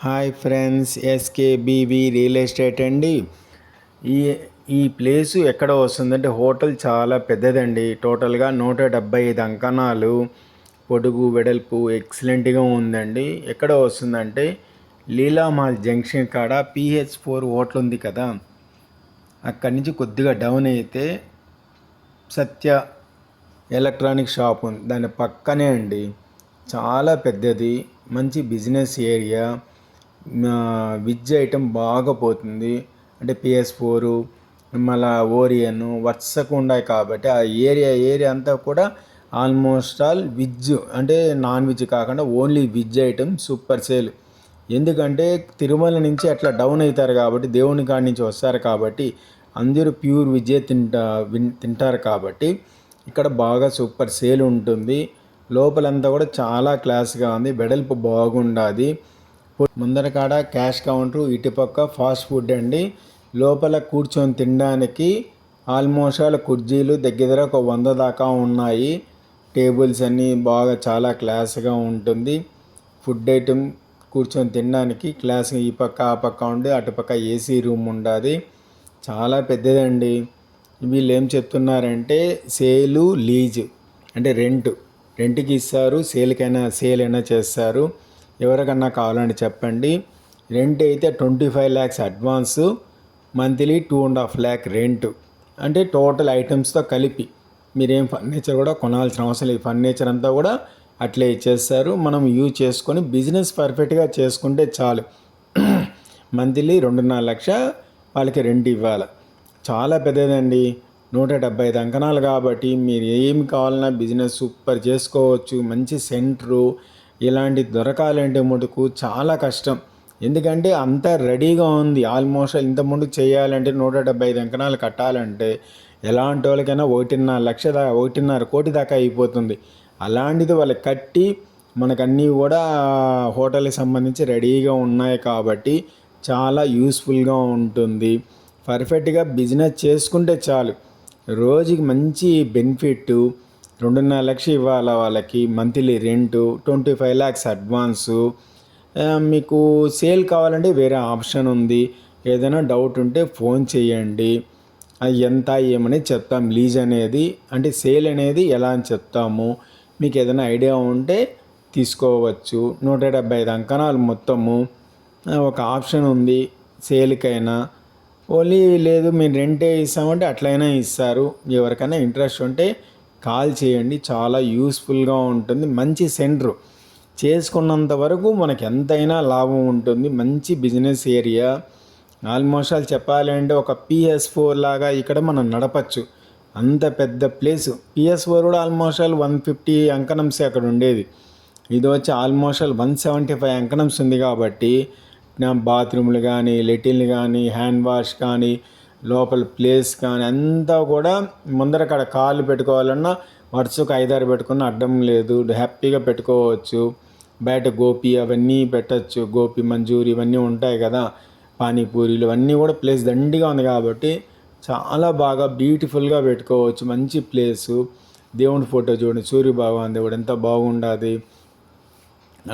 Hi friends, ఎస్కేబీవీ real estate అండి. ఈ ఈ ప్లేసు ఎక్కడ వస్తుందంటే హోటల్ చాలా పెద్దదండి. టోటల్గా 175 అంకణాలు, పొడుగు వెడల్పు ఎక్సలెంట్గా ఉందండి. ఎక్కడ వస్తుందంటే లీలామాల్ జంక్షన్ కాడ PH4 హోటల్ ఉంది కదా, అక్కడి నుంచి కొద్దిగా డౌన్ అయితే సత్య ఎలక్ట్రానిక్ షాప్ ఉంది, దాని పక్కనే అండి. చాలా పెద్దది, మంచి బిజినెస్ ఏరియా. విజ్ ఐటెం బాగా పోతుంది. అంటే PS4 మళ్ళీ ఓరియన్ వరుసగా ఉన్నాయి కాబట్టి ఆ ఏరియా అంతా కూడా ఆల్మోస్ట్ ఆల్ విజ్, అంటే నాన్ వెజ్ కాకుండా ఓన్లీ విజ్ ఐటెం సూపర్ సేల్. ఎందుకంటే తిరుమల నుంచి అట్లా డౌన్ అవుతారు కాబట్టి, దేవుని కాడి నుంచి వస్తారు కాబట్టి అందరూ ప్యూర్ విజ్జే తింటారు కాబట్టి ఇక్కడ బాగా సూపర్ సేల్ ఉంటుంది. లోపలంతా కూడా చాలా క్లాస్గా ఉంది, వెడల్పు బాగుండాది. ముందర కాడ క్యాష్ కౌంటర్, ఇటుపక్క ఫాస్ట్ ఫుడ్ అండి. లోపల కూర్చొని తినడానికి ఆల్మోస్ట్ ఆల్ కుర్చీలు దగ్గర ఒక 100 దాకా ఉన్నాయి. టేబుల్స్ అన్నీ బాగా చాలా క్లాస్గా ఉంటుంది. ఫుడ్ ఐటెం కూర్చొని తినడానికి క్లాస్గా ఈ పక్క ఆ పక్క ఉండి, అటుపక్క ఏసీ రూమ్ ఉండాది. చాలా పెద్దదండి. వీళ్ళు ఏం చెప్తున్నారంటే సేలు లీజు అంటే రెంట్కి ఇస్తారు, సేల్ అయినా చేస్తారు. ఎవరికన్నా కావాలంటే చెప్పండి. రెంట్ అయితే 25 lakhs advance, monthly 2.5 lakh rent. అంటే టోటల్ ఐటమ్స్తో కలిపి మీరేం ఫర్నిచర్ కూడా కొనాల్సిన అవసరం లేదు. ఫర్నిచర్ అంతా కూడా అట్లే ఇచ్చేస్తారు. మనం యూజ్ చేసుకొని బిజినెస్ పర్ఫెక్ట్గా చేసుకుంటే చాలు. మంత్లీ 2.5 లక్షలు వాళ్ళకి రెంట్ ఇవ్వాలి. చాలా పెద్దదండి, 175 అంకణాలు కాబట్టి మీరు ఏమి కావాలన్నా బిజినెస్ సూపర్ చేసుకోవచ్చు. మంచి సెంటరు ఇలాంటి దొరకాలంటే మటుకు చాలా కష్టం. ఎందుకంటే అంతా రెడీగా ఉంది. ఆల్మోస్ట్ ఇంత ముందు చేయాలంటే 175 అంకణాలు కట్టాలంటే ఎలాంటి వాళ్ళకైనా 1.5 కోటి దాకా అయిపోతుంది. అలాంటిది వాళ్ళకి కట్టి మనకన్నీ కూడా హోటల్కి సంబంధించి రెడీగా ఉన్నాయి కాబట్టి చాలా యూస్ఫుల్గా ఉంటుంది. పర్ఫెక్ట్గా బిజినెస్ చేసుకుంటే చాలు. రోజుకి మంచి బెనిఫిట్. 2.5 లక్షలు ఇవ్వాలి వాళ్ళకి మంత్లీ రెంటు, 25 lakhs అడ్వాన్సు. మీకు సేల్ కావాలంటే వేరే ఆప్షన్ ఉంది. ఏదైనా డౌట్ ఉంటే ఫోన్ చేయండి, అది ఎంత ఏమని చెప్తాం. లీజ్ అనేది అంటే సేల్ అనేది ఎలా అని చెప్తాము. మీకు ఏదైనా ఐడియా ఉంటే తీసుకోవచ్చు. 175 అంకణాలు మొత్తము. ఒక ఆప్షన్ ఉంది సేల్కైనా. ఓన్లీ లేదు మేము రెంటే ఇస్తామంటే అట్లయినా ఇస్తారు. ఎవరికైనా ఇంట్రెస్ట్ ఉంటే కాల్ చేయండి, చాలా యూస్ఫుల్గా ఉంటుంది. మంచి సెంటర్ చేసుకున్నంత వరకు మనకు ఎంతైనా లాభం ఉంటుంది. మంచి బిజినెస్ ఏరియా. ఆల్మోస్ట్ ఆల్ చెప్పాలంటే ఒక PS4 లాగా ఇక్కడ మనం నడపచ్చు, అంత పెద్ద ప్లేసు. PS4 కూడా ఆల్మోస్ట్ ఆల్ 150 అంకణంస్ అక్కడ ఉండేది. ఇది వచ్చి ఆల్మోస్ట్ ఆల్ 175 అంకణంస్ ఉంది కాబట్టి బాత్రూమ్లు కానీ, లెటిన్లు కానీ, హ్యాండ్ వాష్ కానీ, లోపల ప్లేస్ కానీ అంతా కూడా ముందర కాడ కాళ్ళు పెట్టుకోవాలన్నా వరుసకు 5-6 పెట్టుకున్న అడ్డం లేదు, హ్యాపీగా పెట్టుకోవచ్చు. బయట గోపి అవన్నీ పెట్టచ్చు, గోపి మంజూరి ఇవన్నీ ఉంటాయి కదా, పానీపూరీలు ఇవన్నీ కూడా ప్లేస్ దండిగా ఉంది కాబట్టి చాలా బాగా బ్యూటిఫుల్గా పెట్టుకోవచ్చు. మంచి ప్లేసు. దేవుని ఫోటో చూడండి, సూర్య భగవాన్ దేవుడు ఎంత బాగుండాది.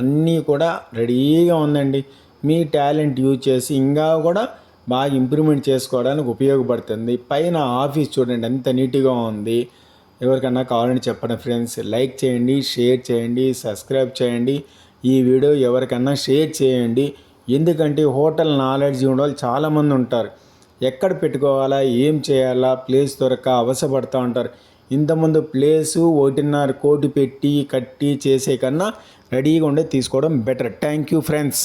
అన్నీ కూడా రెడీగా ఉందండి. మీ టాలెంట్ యూజ్ చేసి ఇంకా కూడా బాగా ఇంప్రూవ్మెంట్ చేసుకోవడానికి ఉపయోగపడుతుంది. పైన ఆఫీస్ చూడండి ఎంత నీట్గా ఉంది. ఎవరికన్నా కావాలని చెప్పండి ఫ్రెండ్స్. లైక్ చేయండి, షేర్ చేయండి, సబ్స్క్రైబ్ చేయండి. ఈ వీడియో ఎవరికన్నా షేర్ చేయండి. ఎందుకంటే హోటల్ నాలెడ్జ్ ఉన్న వాళ్ళు చాలామంది ఉంటారు. ఎక్కడ పెట్టుకోవాలా, ఏం చేయాలా, ప్లేస్ దొరక అవసరపడుతూ ఉంటారు. ఇంతకుముందు ప్లేసు 1.5 కోటి పెట్టి కట్టి చేసే కన్నా రెడీగా ఉండే తీసుకోవడం బెటర్. Thank you friends.